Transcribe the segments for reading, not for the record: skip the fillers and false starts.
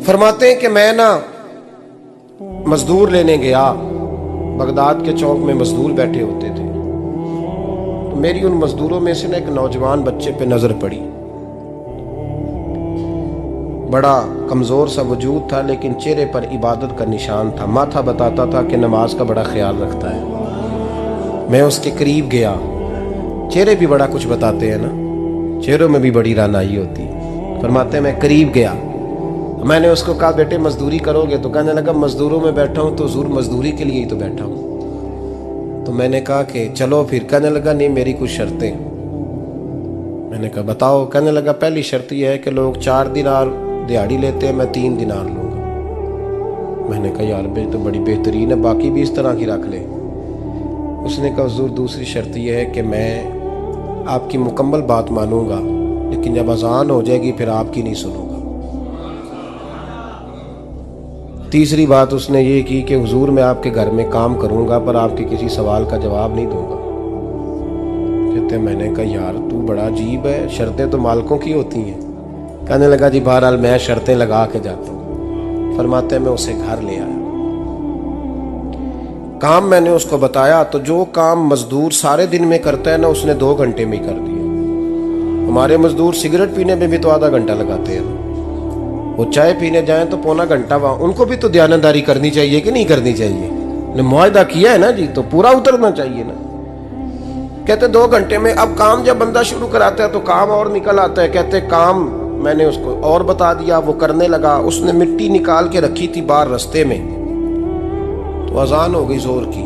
फरमाते हैं कि मैं ना मजदूर लेने गया, बगदाद के चौक में मजदूर बैठे होते थे, तो मेरी उन मजदूरों में से ना एक नौजवान बच्चे पे नजर पड़ी। बड़ा कमजोर सा वजूद था, लेकिन चेहरे पर इबादत का निशान था। माथा बताता था कि नमाज का बड़ा ख्याल रखता है। मैं उसके करीब गया। चेहरे भी बड़ा कुछ बताते हैं ना, चेहरों में भी बड़ी रानाई होती है। फरमाते हैं मैं करीब गया, मैंने उसको कहा बेटे मजदूरी करोगे? तो कहने लगा मजदूरों में बैठा हूँ तो हुजूर मजदूरी के लिए ही तो बैठा हूँ। तो मैंने कहा कि चलो फिर। कहने लगा नहीं मेरी कुछ शर्तें। मैंने कहा बताओ। कहने लगा पहली शर्त यह है कि लोग 4 दिनार दिहाड़ी लेते हैं, मैं 3 दिनार लूँगा। मैंने कहा यार भाई तो बड़ी बेहतरीन है, बाकी भी इस तरह की रख ले। उसने कहा हुजूर दूसरी शर्त यह है कि मैं आपकी मुकम्मल बात मानूंगा, लेकिन जब अजान हो जाएगी फिर आपकी नहीं सुनूंगा। तीसरी बात उसने ये की कि हुजूर मैं आपके घर में काम करूंगा पर आपके किसी सवाल का जवाब नहीं दूंगा। कहते मैंने कहा यार तू बड़ा अजीब है, शर्तें तो मालिकों की होती हैं। कहने लगा जी बहरहाल मैं शर्तें लगा के जाता हूँ। फरमाते मैं उसे घर ले आया, काम मैंने उसको बताया, तो जो काम मजदूर सारे दिन में करता है ना उसने 2 घंटे में ही कर दिया। हमारे मजदूर सिगरेट पीने में भी तो आधा घंटा लगाते हैं, वो चाय पीने जाएं तो पौना घंटा वहां। उनको भी तो दयानतदारी करनी चाहिए कि नहीं करनी चाहिए? ने मुआहदा किया है ना जी, तो पूरा उतरना चाहिए ना। कहते 2 घंटे में। अब काम जब बंदा शुरू कराता है तो काम और निकल आता है। कहते काम मैंने उसको और बता दिया, वो करने लगा। उसने मिट्टी निकाल के रखी थी बाहर रास्ते में, तो अजान हो गई जोर की।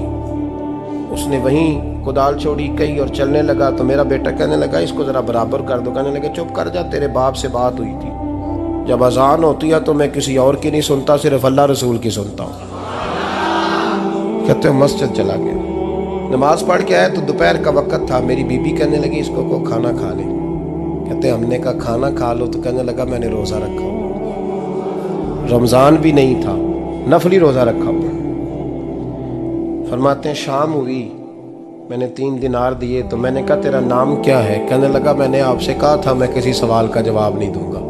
उसने वहीं कुदाल छोड़ी कही और चलने लगा। तो मेरा बेटा कहने लगा इसको जरा बराबर कर दो। कहने लगे चुप कर जा, तेरे बाप से बात हुई थी, जब अजान होती है तो मैं किसी और की नहीं सुनता, सिर्फ अल्लाह रसूल की सुनता हूँ। कहते मस्जिद चला गया, नमाज पढ़ के आया तो दोपहर का वक्त था। मेरी बीबी कहने लगी इसको को खाना खा ले। कहते हमने कहा खाना खा लो, तो कहने लगा मैंने रोज़ा रखा हुआ, रमज़ान भी नहीं था, नफली रोज़ा रखा हुआ। फरमाते हैं शाम हुई, मैंने 3 दिनार दिए। तो मैंने कहा तेरा नाम क्या है? कहने लगा मैंने आपसे कहा था मैं किसी सवाल का जवाब नहीं दूंगा।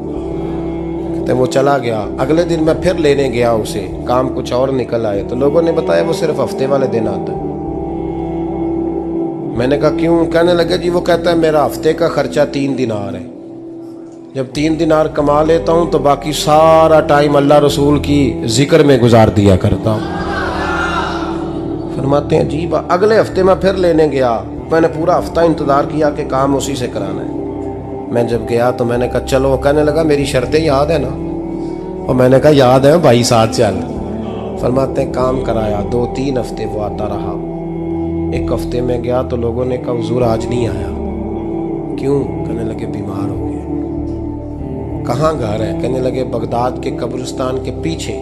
कहते वो चला गया। अगले दिन मैं फिर लेने गया उसे, काम कुछ और निकल आए। तो लोगों ने बताया वो सिर्फ हफ्ते वाले दिन आता है। मैंने कहा क्यों? कहने लगे जी वो कहता है मेरा हफ्ते का खर्चा 3 दिनार है, जब 3 दिनार कमा लेता हूँ तो बाकी सारा टाइम अल्लाह रसूल की जिक्र में गुजार दिया करता हूँ। फरमाते हैं अजीब। अगले हफ्ते मैं फिर लेने गया, मैंने पूरा हफ्ता इंतजार किया कि काम उसी से कराना है। मैं जब गया तो मैंने कहा चलो। कहने लगा मेरी शर्तें याद है ना? और मैंने कहा याद है भाई साथ चल। फरमाते हैं काम कराया, 2-3 हफ्ते वो आता रहा। एक हफ्ते में गया तो लोगों ने कहा हुजूर आज नहीं आया। क्यों? कहने लगे बीमार हो गए। कहाँ घर है? कहने लगे बगदाद के कब्रिस्तान के पीछे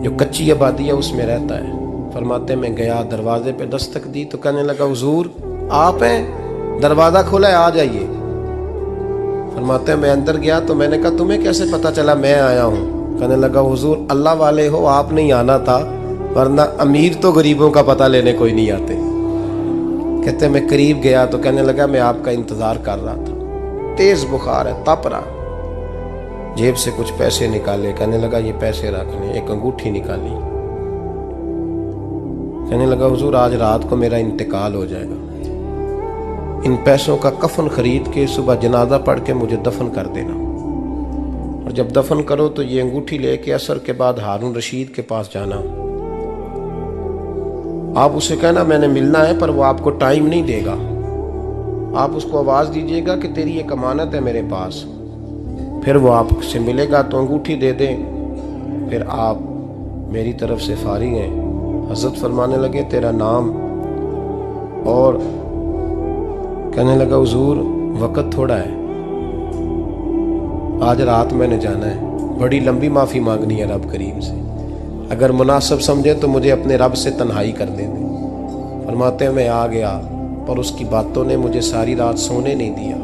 जो कच्ची आबादी है उसमें रहता है। फरमाते मैं गया, दरवाजे पे दस्तक दी तो कहने लगा हुजूर आप हैं? दरवाज़ा खोला है, आ जाइए। फरमाते हैं मैं अंदर गया तो मैंने कहा तुम्हें कैसे पता चला मैं आया हूँ? कहने लगा हुजूर अल्लाह वाले हो, आप नहीं आना था, वरना अमीर तो गरीबों का पता लेने कोई नहीं आते। कहते मैं करीब गया तो कहने लगा मैं आपका इंतज़ार कर रहा था, तेज़ बुखार है, तप रहा। जेब से कुछ पैसे निकाले, कहने लगा ये पैसे रख लें। एक अंगूठी निकाली, कहने लगा हुजूर आज रात को मेरा इंतकाल हो जाएगा, इन पैसों का कफन खरीद के सुबह जनाजा पढ़ के मुझे दफन कर देना, और जब दफन करो तो ये अंगूठी लेके असर के बाद हारून रशीद के पास जाना। आप उसे कहना मैंने मिलना है पर वो आपको टाइम नहीं देगा। आप उसको आवाज़ दीजिएगा कि तेरी एक अमानत है मेरे पास, फिर वो आपसे मिलेगा तो अंगूठी दे दें, फिर आप मेरी तरफ से फारिग हैं। हज़रत फरमाने लगे तेरा नाम? और कहने लगा हुजूर वक़्त थोड़ा है, आज रात मैंने जाना है, बड़ी लंबी माफ़ी मांगनी है रब करीम से, अगर मुनासिब समझे तो मुझे अपने रब से तन्हाई कर दे दे। फरमाते हैं मैं आ गया पर उसकी बातों ने मुझे सारी रात सोने नहीं दिया।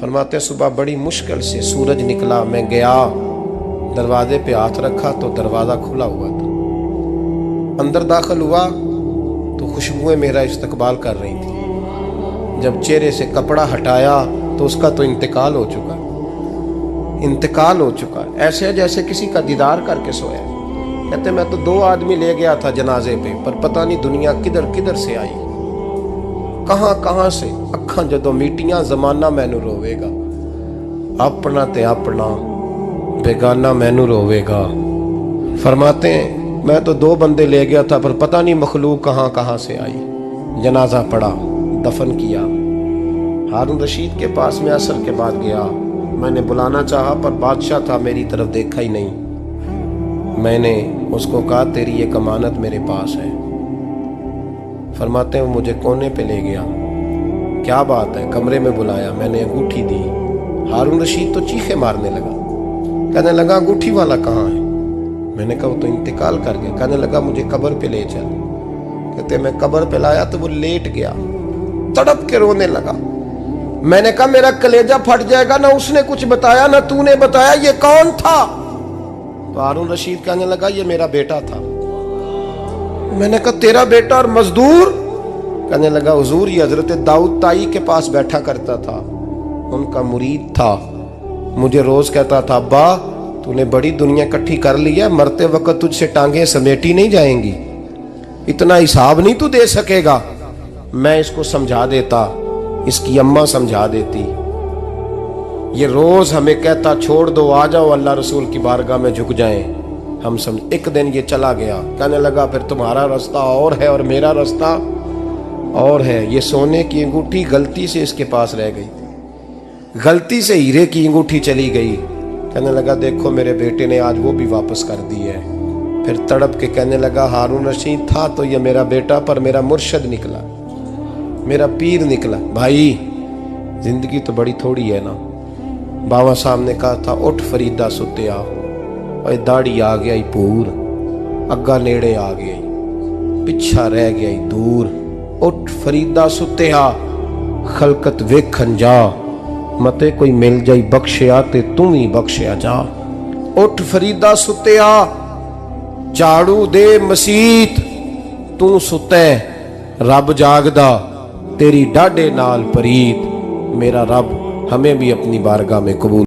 फरमाते हैं सुबह बड़ी मुश्किल से सूरज निकला, मैं गया दरवाजे पे हाथ रखा तो दरवाज़ा खुला हुआ था। अंदर दाखिल हुआ तो खुशबुएं मेरा इस्तकबाल कर रही थी। जब चेहरे से कपड़ा हटाया तो उसका तो इंतकाल हो चुका। इंतकाल हो चुका है, ऐसे है जैसे किसी का दीदार करके सोया। कहते मैं तो 2 आदमी ले गया था जनाजे पे, पर पता नहीं दुनिया किधर किधर से आई, कहां कहां से। अखां जदों मीटियां जमाना मैनू रोवेगा, अपना ते अपना बेगाना मैनू रोवेगा। फरमाते हैं मैं तो 2 बंदे ले गया था, पर पता नहीं मखलूक कहां कहां से आई। जनाजा पड़ा, दफन किया। हारून रशीद के पास में असर के बाद गया, मैंने बुलाना चाहा पर बादशाह था, मेरी तरफ देखा ही नहीं। मैंने उसको कहा तेरी एक अमानत मेरे पास है। फरमाते हैं वो मुझे कोने पे ले गया, क्या बात है, कमरे में बुलाया, मैंने अंगूठी दी। हारून रशीद तो चीखे मारने लगा, कहने लगा अंगूठी वाला कहाँ है? मैंने कहा वो तो इंतकाल कर गया। कहने लगा मुझे कब्र पे ले चल। कहते मैं कब्र पे लाया तो वो लेट गया, तड़प के रोने लगा। मैंने कहा मेरा कलेजा फट जाएगा, ना उसने कुछ बताया ना तूने बताया, ये कौन था? तो हारून रशीद कहने लगा ये मेरा बेटा था। मैंने कहा तेरा बेटा और मजदूर? कहने लगा हुजूर ये हजरत दाऊद ताई के पास बैठा करता था, उनका मुरीद था, मुझे रोज कहता था अब्बा तूने बड़ी दुनिया इकट्ठी कर ली है, मरते वक्त तुझसे टांगे समेटी नहीं जाएंगी, इतना हिसाब नहीं तू दे सकेगा। मैं इसको समझा देता, इसकी अम्मा समझा देती। ये रोज हमें कहता छोड़ दो, आ जाओ अल्लाह रसूल की बारगाह में झुक जाएं। हम समझ। एक दिन ये चला गया, कहने लगा फिर तुम्हारा रास्ता और है और मेरा रास्ता और है। ये सोने की अंगूठी गलती से इसके पास रह गई, गलती से हीरे की अंगूठी चली गई। कहने लगा देखो मेरे बेटे ने आज वो भी वापस कर दी है। फिर तड़प के कहने लगा हारून रशीद था तो ये मेरा बेटा, पर मेरा मुर्शद निकला, मेरा पीर निकला। भाई जिंदगी तो बड़ी थोड़ी है ना। बाबा साहब ने कहा था उठ फरीदा सुत्या, और दाढ़ी आ गया पूर, अग्गा नेड़े आ गया, पिछा रह गया दूर। उठ फरीदा सुत्या खलकत वेखन जा, मते कोई मिल जाई बख्शिया ते तू ही बख्शिया जा। उठ फरीदा सुत्या झाड़ू दे मसीत, तू सुते रब जागदा, तेरी डाडे नाल परीत। मेरा रब हमें भी अपनी बारगाह में कबूल